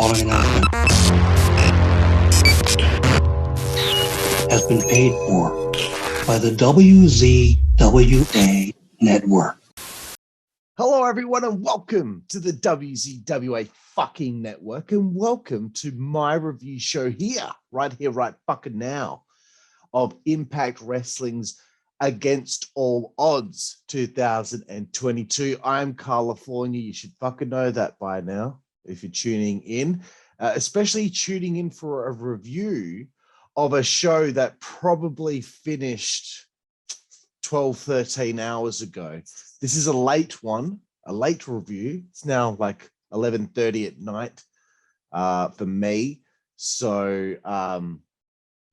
following announcement has been paid for by the WZWA network. Hello, everyone, and welcome to the WZWA fucking network, and welcome to my review show here, right fucking now, of Impact Wrestling's Against All Odds 2022. I'm Karlifornia. You should fucking know that by now if you're tuning in, especially tuning in for a review of a show that probably finished 12, 13 hours ago. This is a late one, a late review. It's now like 11:30 at night for me. So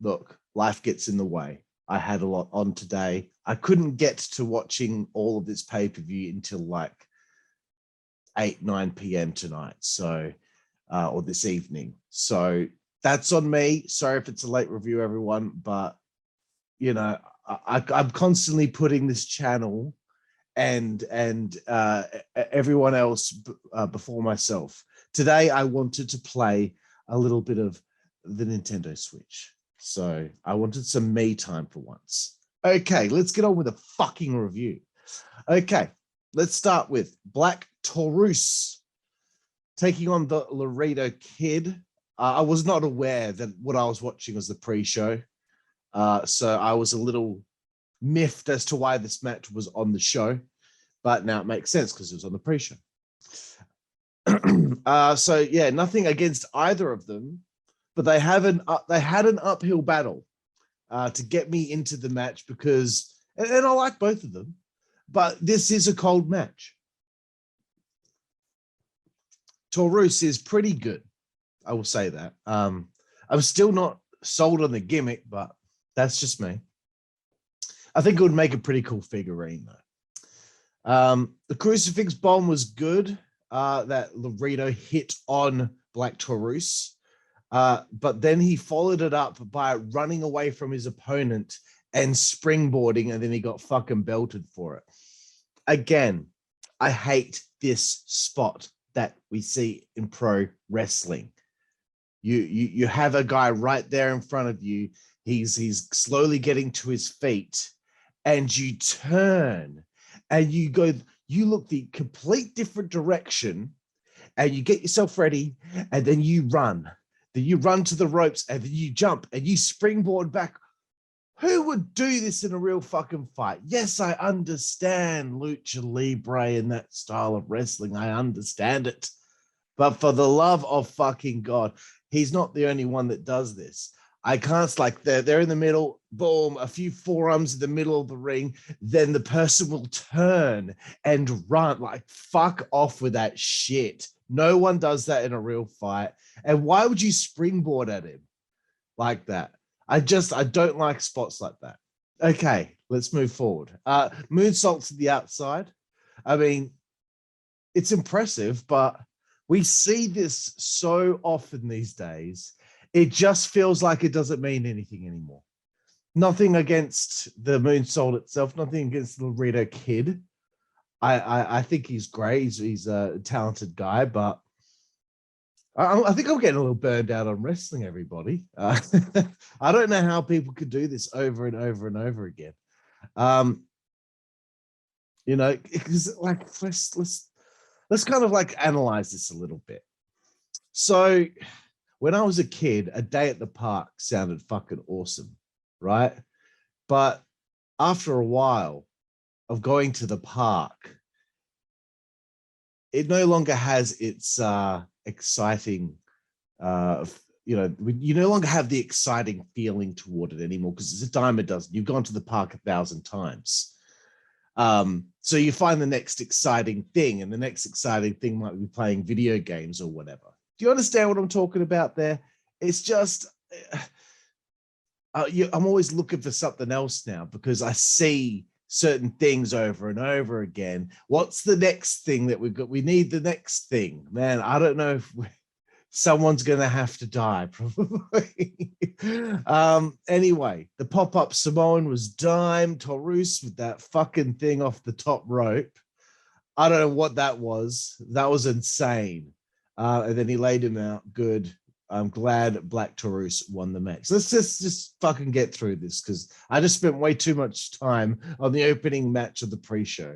look, life gets in the way. I had a lot on today. I couldn't get to watching all of this pay-per-view until like 8, 9 p.m. tonight. So, or this evening. So that's on me. Sorry if it's a late review, everyone, but you know, I'm constantly putting this channel and everyone else before myself. Today, I wanted to play a little bit of the Nintendo Switch. So I wanted some me time for once. Okay, let's get on with a fucking review. Okay, let's start with Black Taurus taking on the Laredo Kid. I was not aware that what I was watching was the pre-show. So I was a little miffed as to why this match was on the show, but now it makes sense because it was on the pre-show. So yeah, nothing against either of them, but they had an uphill battle to get me into the match because, and I like both of them, but this is a cold match. Taurus is pretty good, I will say that. I'm still not sold on the gimmick, but that's just me. I think it would make a pretty cool figurine, though. The crucifix bomb was good that Laredo hit on Black Taurus, but then he followed it up by running away from his opponent and springboarding, and then he got fucking belted for it. Again, I hate this spot that we see in pro wrestling. You have a guy right there in front of you. He's slowly getting to his feet, and you turn and you look the complete different direction, and you get yourself ready, and then you run. Then you run to the ropes, and then you jump and you springboard back. Who would do this in a real fucking fight? Yes, I understand lucha libre and that style of wrestling. I understand it. But for the love of fucking God, he's not the only one that does this. I can't, like, they're in the middle, boom, a few forearms in the middle of the ring, then the person will turn and run. Like, fuck off with that shit. No one does that in a real fight. And why would you springboard at him like that? I don't like spots like that. Okay, let's move forward. Moonsault to the outside. I mean, it's impressive, but we see this so often these days. It just feels like it doesn't mean anything anymore. Nothing against the moonsault itself, nothing against the Laredo Kid. I think he's great. He's a talented guy, but I think I'm getting a little burned out on wrestling, everybody. I don't know how people could do this over and over and over again. You know, because like let's kind of like analyze this a little bit. So when I was a kid, a day at the park sounded fucking awesome, right? But after a while of going to the park, it no longer has its exciting, you know, you no longer have the exciting feeling toward it anymore because it's a dime a dozen. You've gone to the park 1,000 times. So you find the next exciting thing, and the next exciting thing might be playing video games or whatever. Do you understand what I'm talking about there? It's just, I'm always looking for something else now because I see certain things over and over again. What's the next thing that we've got? We need the next thing. Man, I don't know if someone's going to have to die, probably. Anyway, the pop-up Samoan was dime. Taurus with that fucking thing off the top rope. I don't know what that was. That was insane. And then he laid him out. Good. I'm glad Black Taurus won the match. Let's just fucking get through this because I just spent way too much time on the opening match of the pre-show.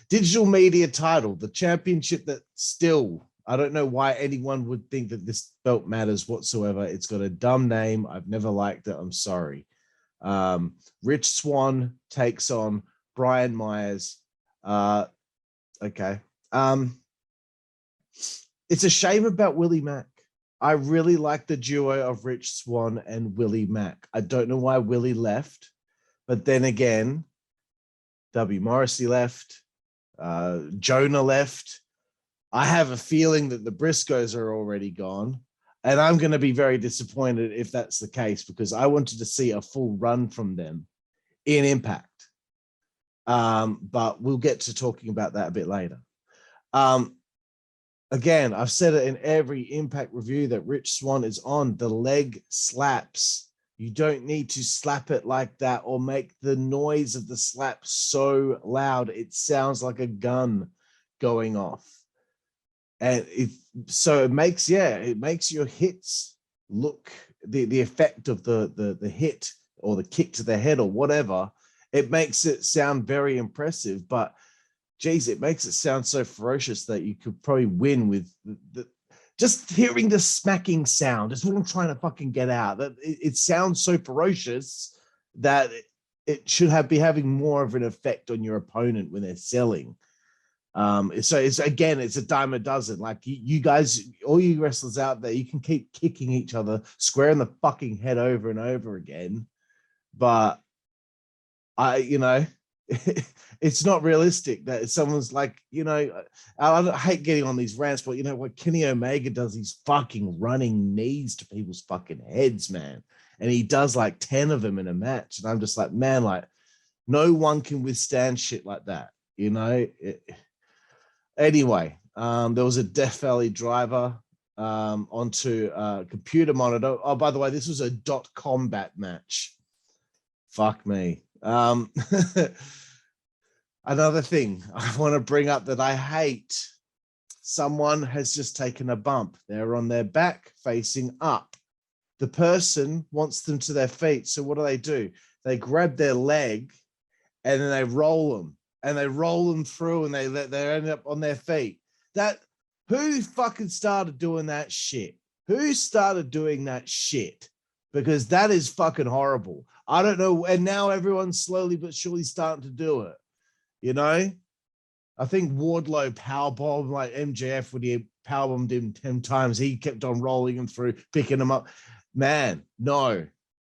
Digital media title, the championship that still, I don't know why anyone would think that this belt matters whatsoever. It's got a dumb name. I've never liked it. I'm sorry. Rich Swann takes on Brian Myers. Okay. It's a shame about Willie Mack. I really like the duo of Rich Swann and Willie Mack. I don't know why Willie left, but then again, W. Morrissey left, Jonah left. I have a feeling that the Briscoes are already gone, and I'm going to be very disappointed if that's the case because I wanted to see a full run from them in Impact. But we'll get to talking about that a bit later. Again, I've said it in every Impact review that Rich Swann is on. The leg slaps. You don't need to slap it like that or make the noise of the slap so loud. It sounds like a gun going off. And it makes your hits look, the effect of the hit or the kick to the head or whatever, it makes it sound very impressive, but geez, it makes it sound so ferocious that you could probably win with just hearing the smacking sound. Is what I'm trying to fucking get out. That it sounds so ferocious that it should be having more of an effect on your opponent when they're selling. So it's a dime a dozen. Like you guys, all you wrestlers out there, you can keep kicking each other square in the fucking head over and over again, but it's not realistic that someone's like, I hate getting on these rants, but what Kenny Omega does, he's fucking running knees to people's fucking heads, man. And he does like 10 of them in a match. And I'm just like, man, like no one can withstand shit like that, Anyway, there was a Death Valley driver onto a computer monitor. Oh, by the way, this was a .combat match. Fuck me. Another thing I want to bring up that I hate, someone has just taken a bump. They're on their back facing up. The person wants them to their feet. So what do? They grab their leg and then they roll them and they roll them through and they end up on their feet. Who fucking started doing that shit? Who started doing that shit? Because that is fucking horrible. I don't know. And now everyone's slowly but surely starting to do it. I think Wardlow powerbombed like MJF when he powerbombed him 10 times. He kept on rolling him through, picking him up. Man, no.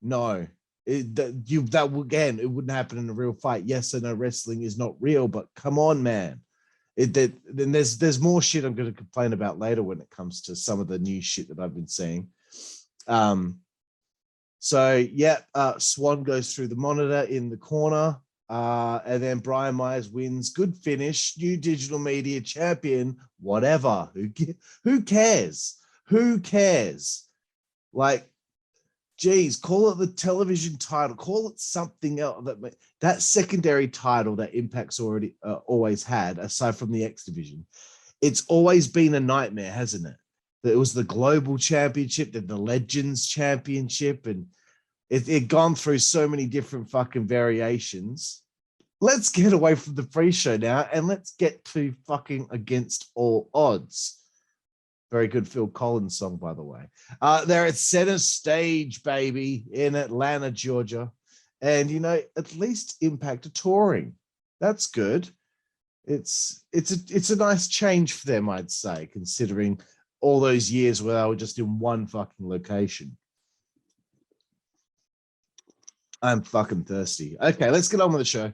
Again, it wouldn't happen in a real fight. Yes, I know wrestling is not real, but come on, man. Then there's more shit I'm going to complain about later when it comes to some of the new shit that I've been seeing. Swann goes through the monitor in the corner, and then Brian Myers wins. Good finish. New digital media champion. Whatever. Who cares? Who cares? Like, geez, call it the television title. Call it something else. That secondary title that Impact's already always had, aside from the X Division, it's always been a nightmare, hasn't it? That it was the Global Championship, then the Legends Championship, and it gone through so many different fucking variations. Let's get away from the pre-show now and let's get to fucking Against All Odds. Very good Phil Collins song, by the way. They're at center stage, baby, in Atlanta, Georgia. And, at least Impact are touring. That's good. It's a nice change for them, I'd say, considering all those years where they were just in one fucking location. I'm fucking thirsty. Okay, let's get on with the show.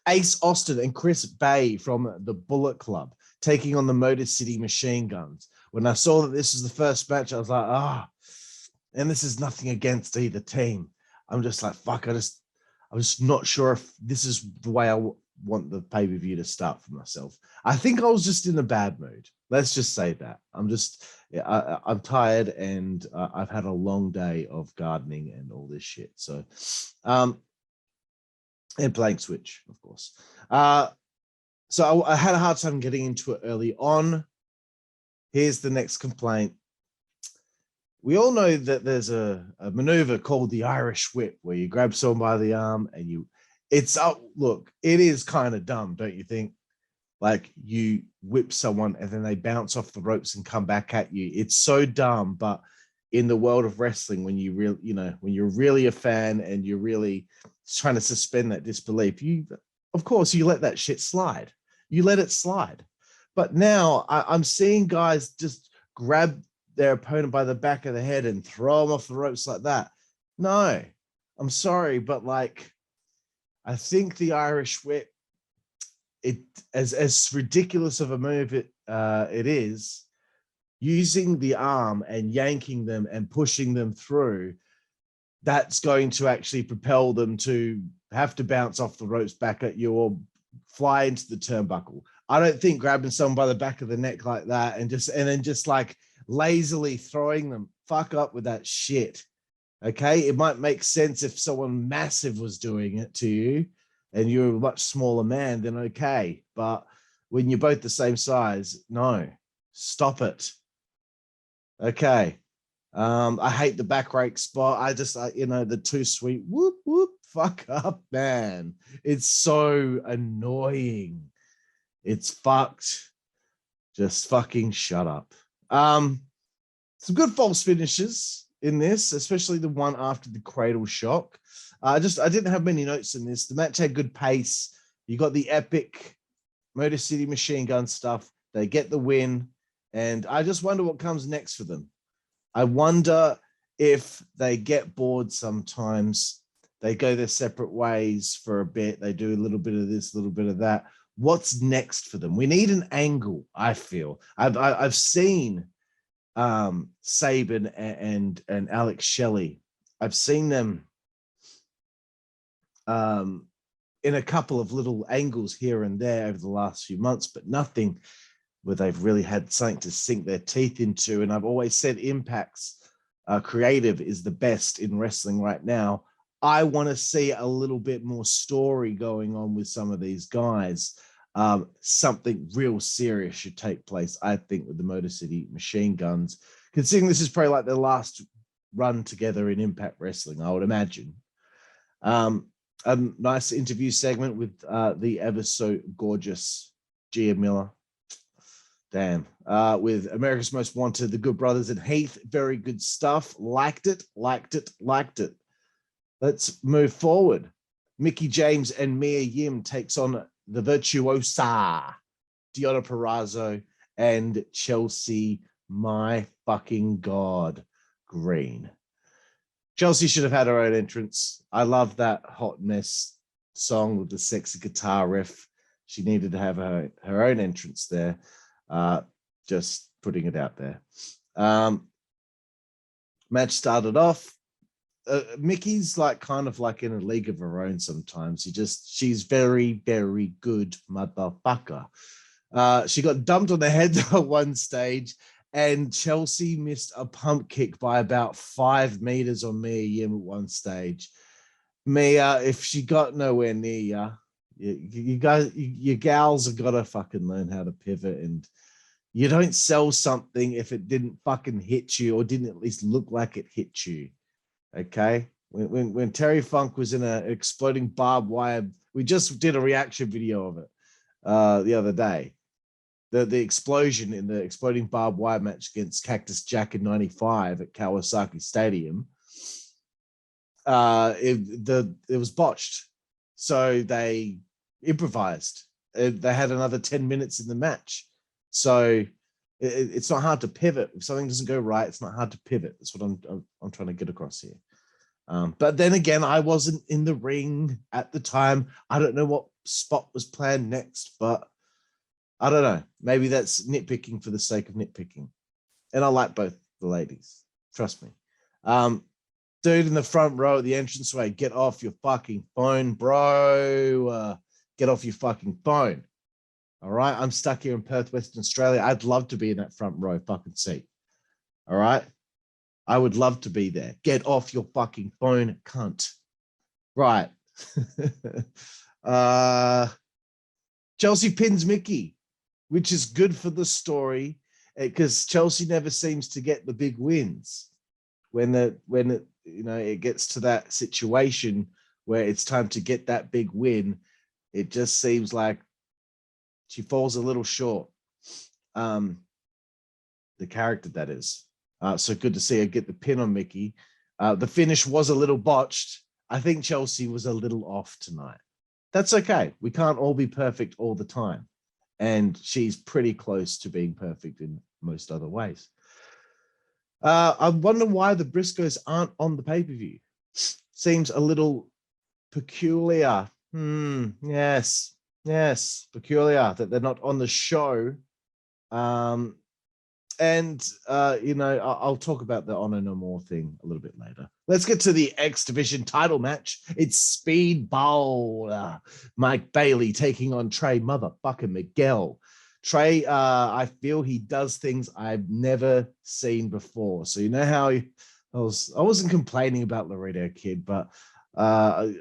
Ace Austin and Chris Bay from the Bullet Club taking on the Motor City Machine Guns. When I saw that this was the first match, I was like, and this is nothing against either team. I'm just like, fuck, I was not sure if this is the way I want the pay-per-view to start for myself. I think I was just in a bad mood. Let's just say that. I'm tired and I've had a long day of gardening and all this shit. So, and playing Switch, of course. So I had a hard time getting into it early on. here's the next complaint. We all know that there's a maneuver called the Irish whip where you grab someone by the arm and it's up. Look, it is kind of dumb, don't you think? Like you whip someone and then they bounce off the ropes and come back at you. It's so dumb, but in the world of wrestling, when when you're really a fan and you're really trying to suspend that disbelief, of course, you let that shit slide. You let it slide. But now I'm seeing guys just grab their opponent by the back of the head and throw them off the ropes like that. No, I'm sorry, but like, I think the Irish whip, it as ridiculous of a move it is, using the arm and yanking them and pushing them through, that's going to actually propel them to have to bounce off the ropes back at you or fly into the turnbuckle. I don't think grabbing someone by the back of the neck like that and then just like lazily throwing them, fuck up with that shit. Okay, it might make sense if someone massive was doing it to you and you're a much smaller man, then okay. But when you're both the same size, no, stop it. Okay. I hate the back rake spot. The too sweet whoop whoop, fuck up, man. It's so annoying. It's fucked. Just fucking shut up. Some good false finishes in this, especially the one after the cradle shock. I didn't have many notes in this. The match had good pace. You got the epic Motor City Machine Gun stuff. They get the win, and I just wonder what comes next for them. I wonder if they get bored sometimes. They go their separate ways for a bit. They do a little bit of this, a little bit of that. What's next for them? We need an angle, I feel. I've seen Sabin and Alex Shelley. I've seen them in a couple of little angles here and there over the last few months, but nothing where they've really had something to sink their teeth into. And I've always said Impact's creative is the best in wrestling right now. I want to see a little bit more story going on with some of these guys. Something real serious should take place, I think, with the Motor City Machine Guns, considering this is probably like their last run together in Impact Wrestling, I would imagine. A nice interview segment with the ever so gorgeous Gia Miller. Damn. With America's Most Wanted, the Good Brothers and Heath. Very good stuff. Liked it. Let's move forward. Mickie James and Mia Yim takes on the Virtuosa, Deonna Purrazzo and Chelsea, my fucking God, Green. Chelsea should have had her own entrance. I love that Hot Mess song with the sexy guitar riff. She needed to have her own entrance there. Just putting it out there. Match started off. Mickey's like kind of like in a league of her own sometimes. She's very, very good motherfucker. She got dumped on the head at one stage, and Chelsea missed a pump kick by about 5 meters on Mia Yim at one stage. Mia, if she got nowhere near you guys, you gals have got to fucking learn how to pivot, and you don't sell something if it didn't fucking hit you or didn't at least look like it hit you. Okay, when Terry Funk was in an exploding barbed wire, we just did a reaction video of it the other day. The explosion in the exploding barbed wire match against Cactus Jack in '95 at Kawasaki Stadium. It was botched, so they improvised. They had another 10 minutes in the match, so it's not hard to pivot. If something doesn't go right, it's not hard to pivot. That's what I'm trying to get across here. But then again, I wasn't in the ring at the time. I don't know what spot was planned next, but I don't know. Maybe that's nitpicking for the sake of nitpicking. And I like both the ladies. Trust me. Dude in the front row at the entranceway, get off your fucking phone, bro. Get off your fucking phone. All right? I'm stuck here in Perth, Western Australia. I'd love to be in that front row fucking seat. All right? I would love to be there. Get off your fucking phone, cunt. Right. Chelsea pins Mickie, which is good for the story. because Chelsea never seems to get the big wins when it gets to that situation where it's time to get that big win. It just seems like she falls a little short. The character, that is. So good to see her get the pin on Mickie. The finish was a little botched. I think Chelsea was a little off tonight. That's okay. We can't all be perfect all the time. And she's pretty close to being perfect in most other ways. I wonder why the Briscoes aren't on the pay-per-view. Seems a little peculiar. Yes, peculiar that they're not on the show. I'll talk about the Honor No More thing a little bit later. Let's get to the X Division title match. It's Speedball. Mike Bailey taking on Trey motherfucking Miguel. Trey, I feel he does things I've never seen before. So you know how I wasn't complaining about Laredo Kid, but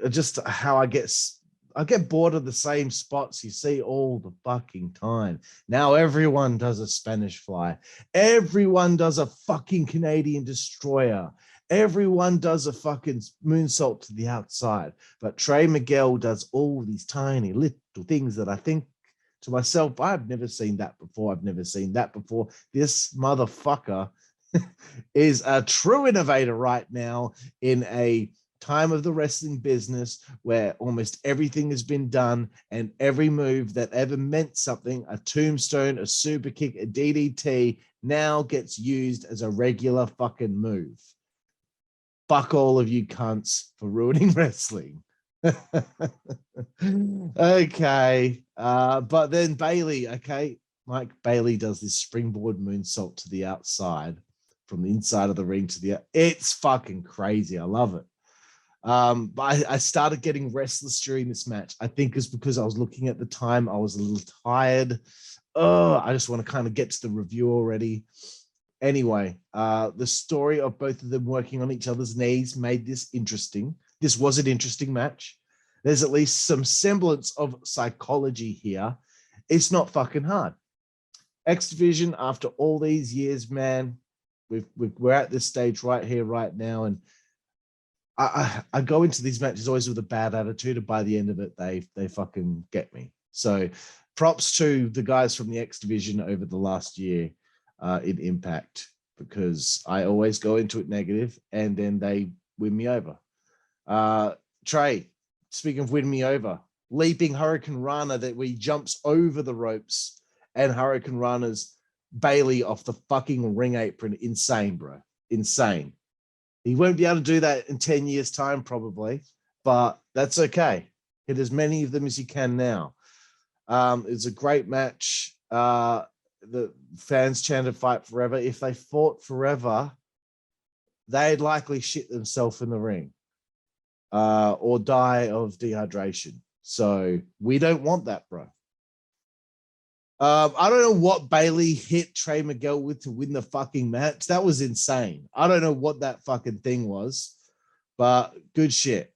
just how I get bored of the same spots you see all the fucking time. Now everyone does a Spanish fly. Everyone does a fucking Canadian destroyer. Everyone does a fucking moonsault to the outside. But Trey Miguel does all these tiny little things that I think to myself, I've never seen that before. I've never seen that before. This motherfucker is a true innovator right now in a time of the wrestling business where almost everything has been done, and every move that ever meant something, a tombstone, a super kick, a DDT, now gets used as a regular fucking move. Fuck all of you cunts for ruining wrestling. Okay. But then Bailey, okay, Mike Bailey does this springboard moonsault to the outside from the inside of the ring to the, it's fucking crazy. I love it. But I started getting restless during this match. I think it's because I was looking at the time. I was a little tired. I just want to kind of get to the review already. Anyway, the story of both of them working on each other's knees made this interesting. This was an interesting match. There's at least some semblance of psychology here. It's not fucking hard. X Division, after all these years, man, we're at this stage right here, right now, and I go into these matches always with a bad attitude, and by the end of it, they fucking get me. So props to the guys from the X Division over the last year in Impact, because I always go into it negative and then they win me over. Trey, speaking of winning me over, leaping Hurricane Rana that we jumps over the ropes and Hurricane Rana's Bailey off the fucking ring apron. Insane, bro. Insane. He won't be able to do that in 10 years' time, probably, but that's okay. Hit as many of them as you can now. It's a great match. The fans chanted "Fight Forever." If they fought forever, they'd likely shit themselves in the ring or die of dehydration. So we don't want that, bro. I don't know what Bailey hit Trey Miguel with to win the fucking match. That was insane. I don't know what that fucking thing was, but good shit.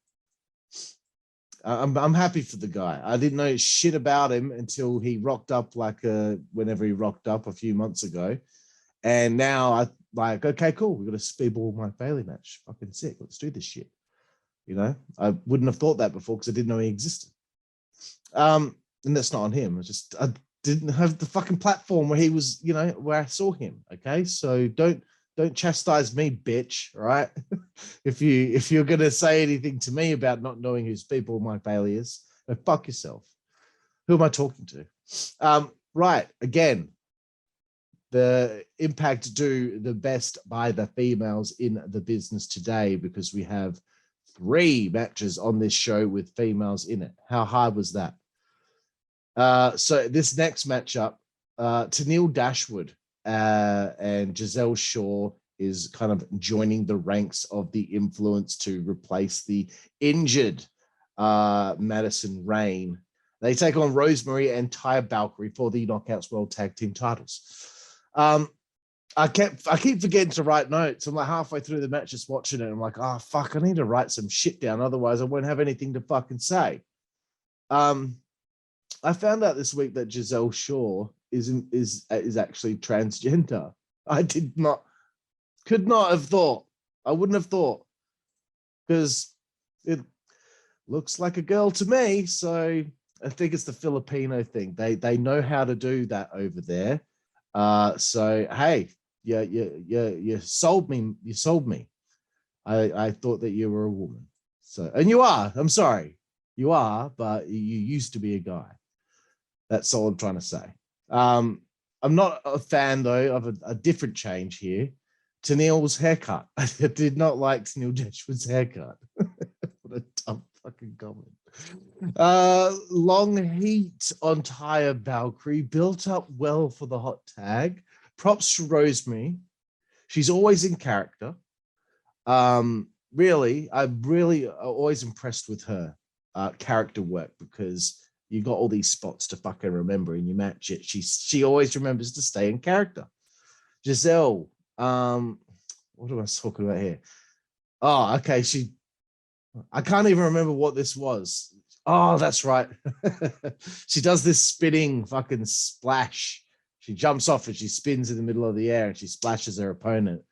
I'm happy for the guy. I didn't know shit about him until he rocked up whenever he rocked up a few months ago. And now I like, okay, cool. We've got a Speedball Mike Bailey match. Fucking sick. Let's do this shit. You know, I wouldn't have thought that before because I didn't know he existed. And that's not on him. I didn't have the fucking platform where he was, you know, where I saw him. Okay. So don't chastise me, bitch. Right. if you're gonna say anything to me about not knowing who Speedball Mike Bailey is, fuck yourself. Who am I talking to? Right. Again, the Impact do the best by the females in the business today because we have 3 matches on this show with females in it. How hard was that? So this next matchup, Tenille Dashwood and Gisele Shaw is kind of joining the ranks of the Influence to replace the injured Madison Rain. They take on Rosemary and Taya Valkyrie for the Knockouts World Tag Team titles. I keep forgetting to write notes. I'm like halfway through the match just watching it. I'm like, oh, fuck, I need to write some shit down. Otherwise, I won't have anything to fucking say. I found out this week that Gisele Shaw is actually transgender. I could not have thought. I wouldn't have thought, because it looks like a girl to me. So I think it's the Filipino thing. They know how to do that over there. So hey, you sold me. You sold me. I thought that you were a woman. So, and you are. I'm sorry, you are, but you used to be a guy. That's all I'm trying to say. I'm not a fan though of a different change here. Tenille's haircut. I did not like Tenille Dashwood's haircut. What a dumb fucking comment. Long heat on Taya Valkyrie, built up well for the hot tag. Props to Rosemary. She's always in character. Really, I'm really always impressed with her character work, because you got all these spots to fucking remember and you match it. She always remembers to stay in character. Gisele, what am I talking about here? Oh, okay. I can't even remember what this was. Oh, that's right. She does this spinning fucking splash. She jumps off and she spins in the middle of the air and she splashes her opponent.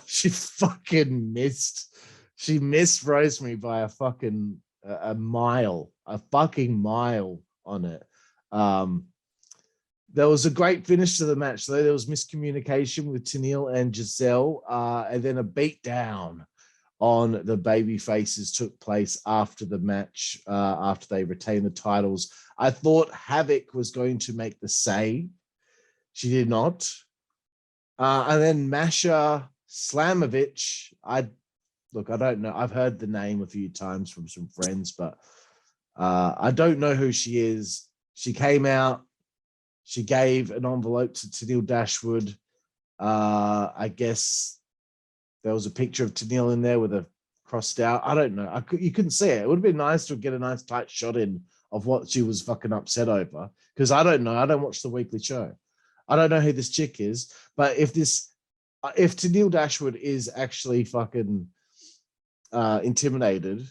She fucking missed. She missed Rosemary by a fucking a fucking mile on it. There was a great finish to the match, though. There was miscommunication with Tenille and Gisele, and then a beatdown on the baby faces took place after the match, after they retained the titles. I thought Havoc was going to make the save. She did not. And then Masha Slamovich, I don't know. I've heard the name a few times from some friends, but I don't know who she is. She came out. She gave an envelope to Tenille Dashwood. I guess there was a picture of Tenille in there with a crossed out. I don't know. You couldn't see it. It would have been nice to get a nice tight shot in of what she was fucking upset over, because I don't know. I don't watch the weekly show. I don't know who this chick is, but if Tenille Dashwood is actually fucking intimidated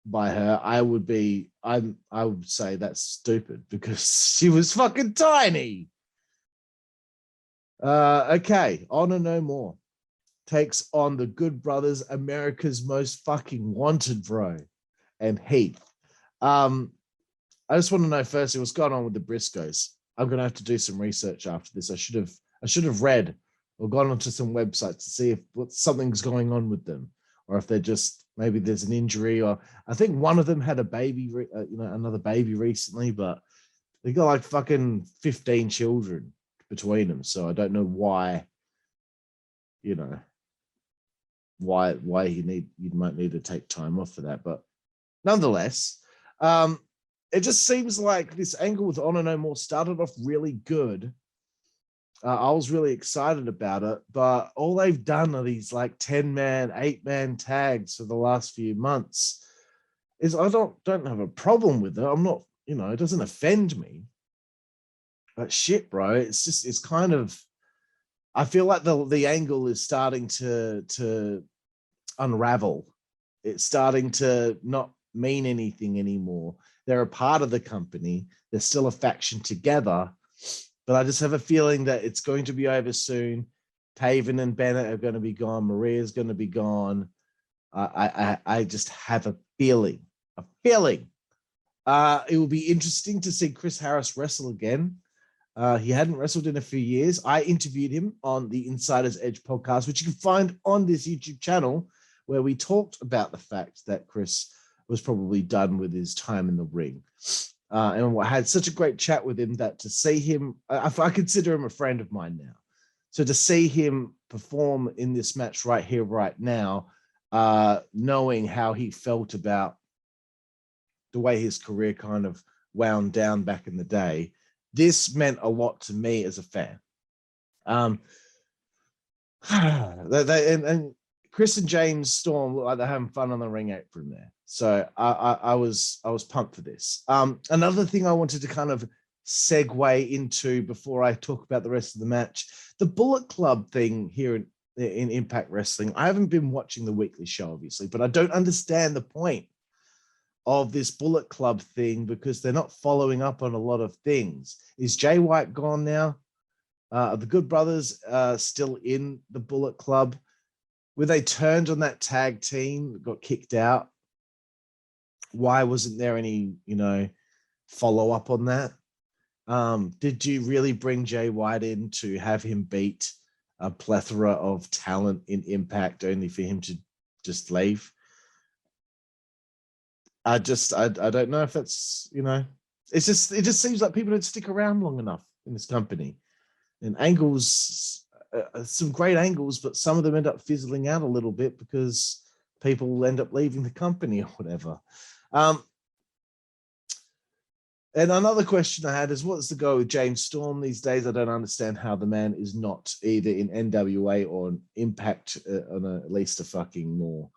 by her, I would say that's stupid, because she was fucking tiny. Okay, Honor No More takes on the Good Brothers, America's Most Fucking Wanted bro, and Heath. I just want to know firstly what's going on with the Briscoes. I'm gonna have to do some research after this. I should have read or gone onto some websites to see if something's going on with them, or if they're just, maybe there's an injury, or I think one of them had a baby, another baby recently, but they got like fucking 15 children between them. So I don't know why, why you might need to take time off for that. But nonetheless, it just seems like this angle with Honor No More started off really good. I was really excited about it, but all they've done are these like 10-man, 8-man tags for the last few months. I don't have a problem with it. I'm not, it doesn't offend me. But shit, bro, it's kind of, I feel like the angle is starting to unravel. It's starting to not mean anything anymore. They're a part of the company. They're still a faction together. But I just have a feeling that it's going to be over soon. Taven and Bennett are going to be gone. Maria's going to be gone. I just have a feeling. It will be interesting to see Chris Harris wrestle again. He hadn't wrestled in a few years. I interviewed him on the Insider's Edge podcast, which you can find on this YouTube channel, where we talked about the fact that Chris was probably done with his time in the ring. And I had such a great chat with him that to see him, I consider him a friend of mine now. So to see him perform in this match right here, right now, knowing how he felt about the way his career kind of wound down back in the day, this meant a lot to me as a fan. And Chris and James Storm look like they're having fun on the ring apron there. So I was pumped for this. Another thing I wanted to kind of segue into before I talk about the rest of the match, the Bullet Club thing here in Impact Wrestling. I haven't been watching the weekly show, obviously, but I don't understand the point of this Bullet Club thing because they're not following up on a lot of things. Is Jay White gone now? Are the Good Brothers still in the Bullet Club? When they turned on that tag team, got kicked out, why wasn't there any, follow up on that? Did you really bring Jay White in to have him beat a plethora of talent in Impact only for him to just leave? I don't know if that's, it just seems like people don't stick around long enough in this company. And angles, some great angles, but some of them end up fizzling out a little bit because people end up leaving the company or whatever. And another question I had is, what's the go with James Storm these days? I don't understand how the man is not either in NWA or an Impact on at least a fucking more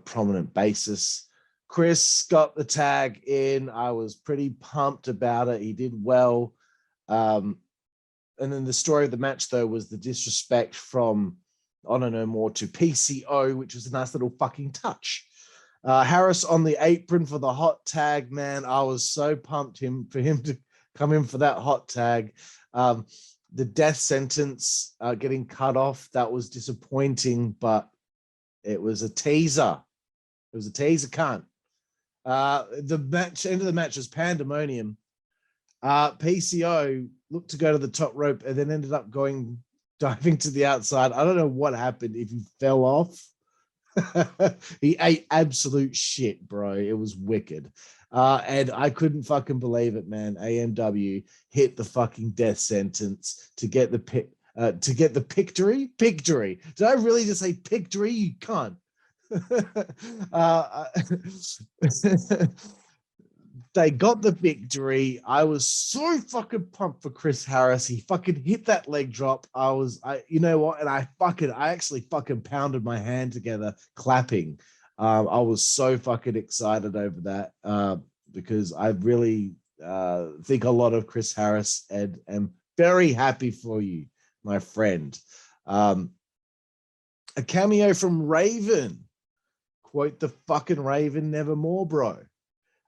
prominent basis. Chris got the tag in. I was pretty pumped about it. He did well. And then the story of the match, though, was the disrespect from Honor No More to PCO, which was a nice little fucking touch. Harris on the apron for the hot tag, man. I was so pumped for him to come in for that hot tag. The death sentence getting cut off, that was disappointing, but it was a teaser. It was a teaser, cunt. The end of the match was pandemonium. PCO looked to go to the top rope and then ended up diving to the outside. I don't know what happened, if he fell off. He ate absolute shit, bro. It was wicked. And I couldn't fucking believe it, man. AMW hit the fucking death sentence to get the pictory. Pictory. Did I really just say pictory? You can't. They got the victory. I was so fucking pumped for Chris Harris. He fucking hit that leg drop. You know what? And I actually fucking pounded my hand together, clapping. I was so fucking excited over that because I really think a lot of Chris Harris and am very happy for you, my friend. A cameo from Raven. Quote the fucking Raven nevermore, bro.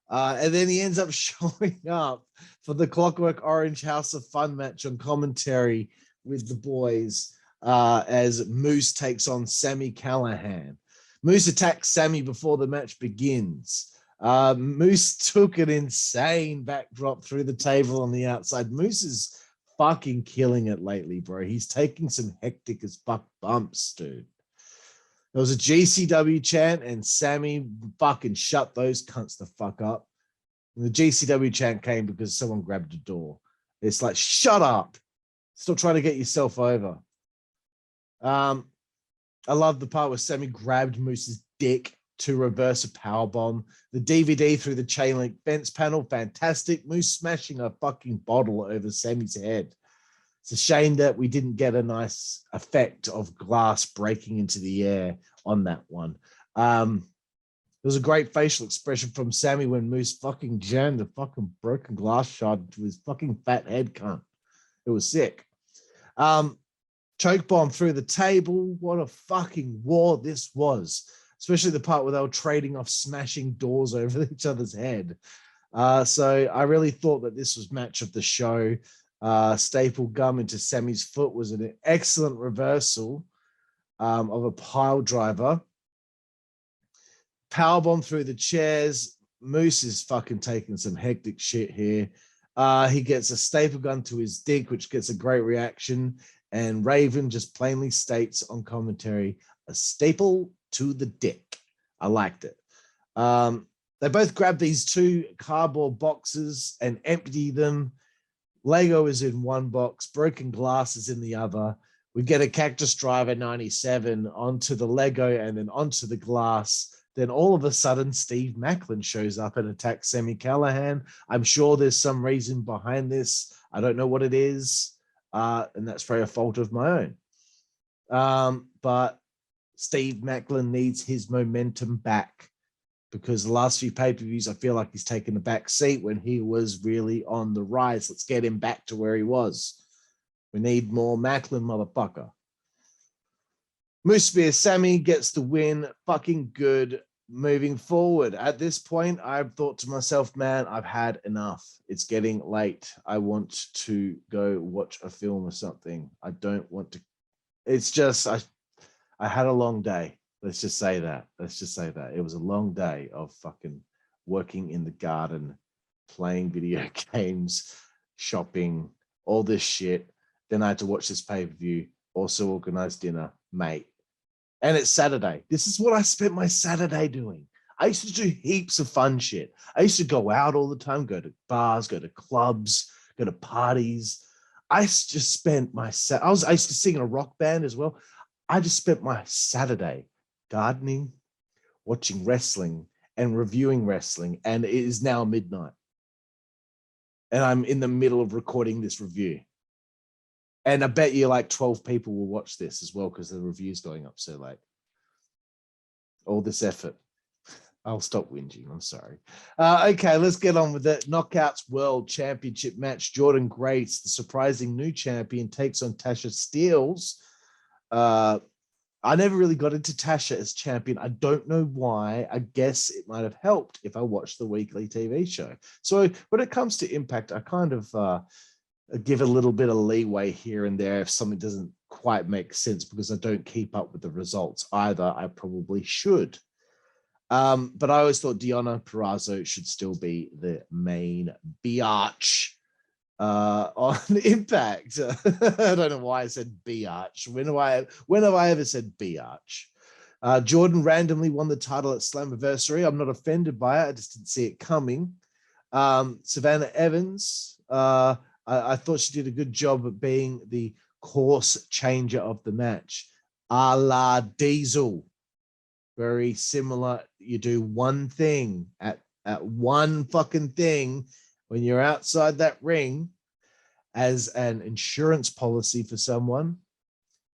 And then he ends up showing up for the Clockwork Orange House of Fun match on commentary with the boys as Moose takes on Sami Callihan. Moose attacks Sami before the match begins. Moose took an insane backdrop through the table on the outside. Moose is fucking killing it lately, bro. He's taking some hectic as fuck bumps, dude. There was a GCW chant and Sami fucking shut those cunts the fuck up. And the GCW chant came because someone grabbed a door. It's like, shut up. Stop trying to get yourself over. I love the part where Sami grabbed Moose's dick to reverse a powerbomb. The DVD through the chain link fence panel, fantastic. Moose smashing a fucking bottle over Sami's head. It's a shame that we didn't get a nice effect of glass breaking into the air on that one. There was a great facial expression from Sami when Moose fucking jammed the fucking broken glass shard into his fucking fat head, cunt. It was sick. Choke bomb through the table. What a fucking war this was. Especially the part where they were trading off smashing doors over each other's head. So I really thought that this was match of the show. Staple gum into Sami's foot was an excellent reversal of a pile driver. Powerbomb through the chairs. Moose is fucking taking some hectic shit here. He gets a staple gun to his dick, which gets a great reaction. And Raven just plainly states on commentary, a staple to the dick. I liked it. They both grab these two cardboard boxes and empty them. Lego is in one box, broken glass is in the other. We get a Cactus Driver 97 onto the Lego and then onto the glass. Then all of a sudden, Steve Macklin shows up and attacks Sami Callihan. I'm sure there's some reason behind this. I don't know what it is, and that's for a fault of my own. But Steve Macklin needs his momentum back because the last few pay-per-views, I feel like he's taken a back seat when he was really on the rise. Let's get him back to where he was. We need more Macklin, motherfucker. Moose Spear Sami gets the win. Fucking good. moving forward, at this point, I've thought to myself, man, I've had enough. It's getting late. I want to go watch a film or something. I don't want to. It's just, I had a long day. Let's just say that. It was a long day of fucking working in the garden, playing video games, shopping, all this shit. Then I had to watch this pay-per-view, also organize dinner, mate. And it's Saturday. This is what I spent my Saturday doing. I used to do heaps of fun shit. I used to go out all the time, go to bars, go to clubs, go to parties. I just spent my I used to sing in a rock band as well. I just spent my Saturday gardening, watching wrestling, and reviewing wrestling. And it is now midnight. And I'm in the middle of recording this review. And I bet you like 12 people will watch this as well because the review's going up so late. All this effort. I'll stop whinging. I'm sorry. Okay, let's get on with it. Knockouts World Championship match. Jordynne Grace, the surprising new champion, takes on Tasha Steelz. I never really got into Tasha as champion. I don't know why. I guess it might have helped if I watched the weekly TV show. So when it comes to Impact, I kind of give a little bit of leeway here and there if something doesn't quite make sense because I don't keep up with the results either. I probably should. But I always thought Deonna Purrazzo should still be the main biatch on Impact. I don't know why I said biatch. When have I ever said biatch? Jordynne randomly won the title at Slammiversary. I'm not offended by it. I just didn't see it coming. Savannah Evans, I thought she did a good job of being the course changer of the match. A la Diesel. Very similar. You do one thing at one fucking thing when you're outside that ring as an insurance policy for someone.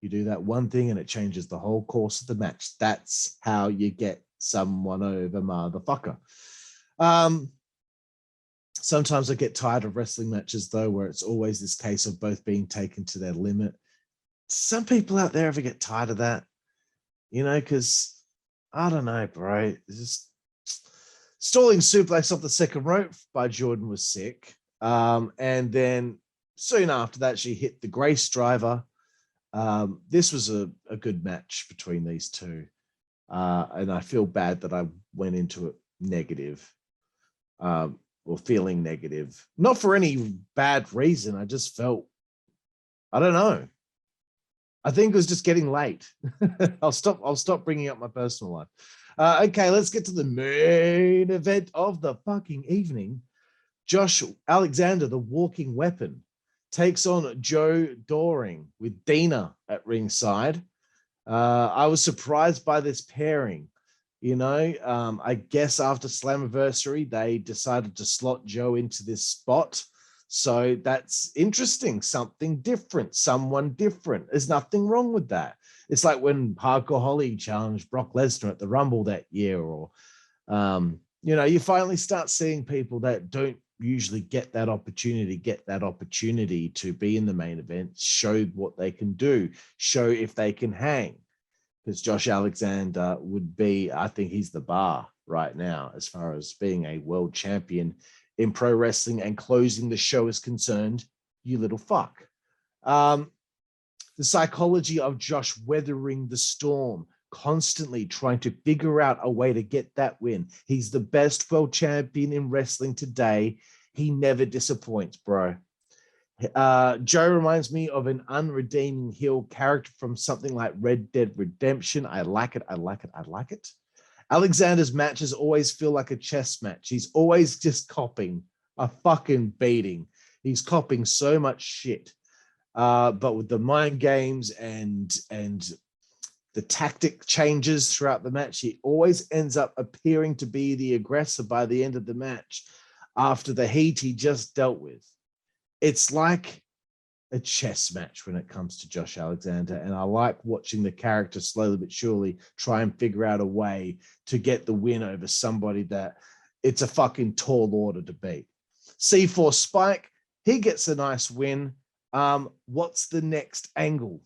You do that one thing and it changes the whole course of the match. That's how you get someone over, motherfucker. Sometimes I get tired of wrestling matches, though, where it's always this case of both being taken to their limit. Some people out there ever get tired of that, you know, because I don't know, bro. It's just stalling suplex off the second rope by Jordynne was sick. And then soon after that, she hit the Grace driver. This was a good match between these two. And I feel bad that I went into it negative. Or feeling negative, not for any bad reason. I just felt, I don't know. I think it was just getting late. I'll stop bringing up my personal life. Okay, let's get to the main event of the fucking evening. Josh Alexander, the walking weapon, takes on Joe Doering with Deonna at ringside. I was surprised by this pairing. You know, I guess after Slammiversary, they decided to slot Joe into this spot. So that's interesting. Something different, someone different. There's nothing wrong with that. It's like when Hardcore Holly challenged Brock Lesnar at the Rumble that year, or, you know, you finally start seeing people that don't usually get that opportunity to be in the main event, show what they can do, show if they can hang. Because Josh Alexander would be, I think he's the bar right now as far as being a world champion in pro wrestling and closing the show is concerned, you little fuck. The psychology of Josh weathering the storm, constantly trying to figure out a way to get that win. He's the best world champion in wrestling today. He never disappoints, bro. Joe reminds me of an unredeeming heel character from something like Red Dead Redemption. I like it. Alexander's matches always feel like a chess match. He's always just copping a fucking beating. He's copping so much shit. But with the mind games and the tactic changes throughout the match, he always ends up appearing to be the aggressor by the end of the match after the heat he just dealt with. It's like a chess match when it comes to Josh Alexander, and I like watching the character slowly but surely try and figure out a way to get the win over somebody that it's a fucking tall order to beat. C4 Spike, he gets a nice win. What's the next angle?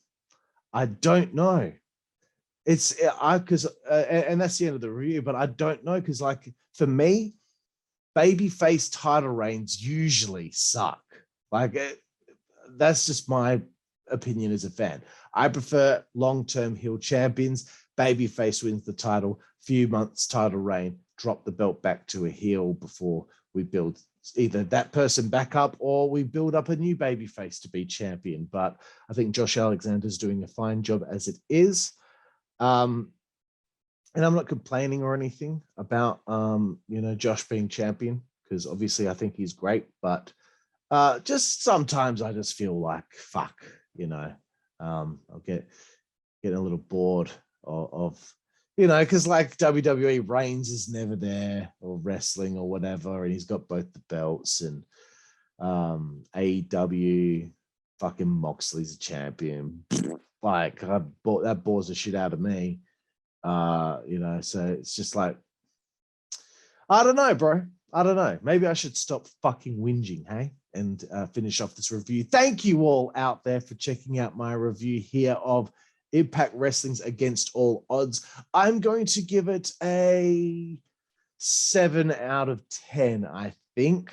I don't know. It's because and that's the end of the review. But I don't know because, like, for me, babyface title reigns usually suck. Like, that's just my opinion as a fan. I prefer long-term heel champions. Babyface wins the title, few months title reign, drop the belt back to a heel before we build either that person back up or we build up a new babyface to be champion. But I think Josh Alexander's doing a fine job as it is. And I'm not complaining or anything about, Josh being champion, because obviously I think he's great, but just sometimes I just feel like, fuck, I'll get a little bored of because like WWE Reigns is never there, or wrestling or whatever, and he's got both the belts, and AEW, fucking Moxley's a champion. Like, that bores the shit out of me. So it's just like, I don't know, bro. I don't know. Maybe I should stop fucking whinging, hey? And finish off this review. Thank you all out there for checking out my review here of Impact Wrestling's Against All Odds. I'm going to give it a 7 out of 10, I think.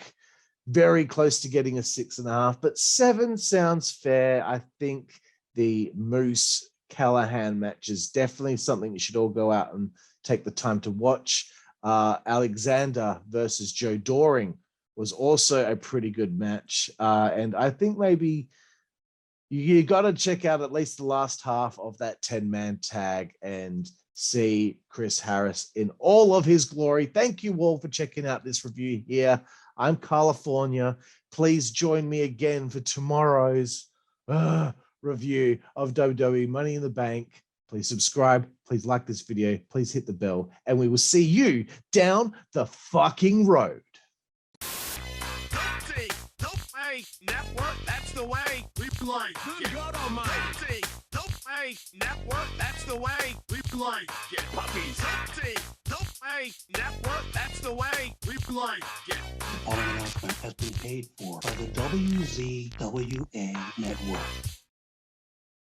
Very close to getting a 6.5, but 7 sounds fair. I think the Moose Callihan match is definitely something you should all go out and take the time to watch. Alexander versus Joe Doering was also a pretty good match. And I think maybe you got to check out at least the last half of that 10-man tag and see Chris Harris in all of his glory. Thank you all for checking out this review here. I'm Karlifornia. Please join me again for tomorrow's review of WWE Money in the Bank. Please subscribe. Please like this video. Please hit the bell. And we will see you down the fucking road. Network, that's the way we play. Good God Almighty. Network, that's the way we play. Get puppies. Network, that's the way we play. Get. The following announcement has been paid for by the WZWA Network.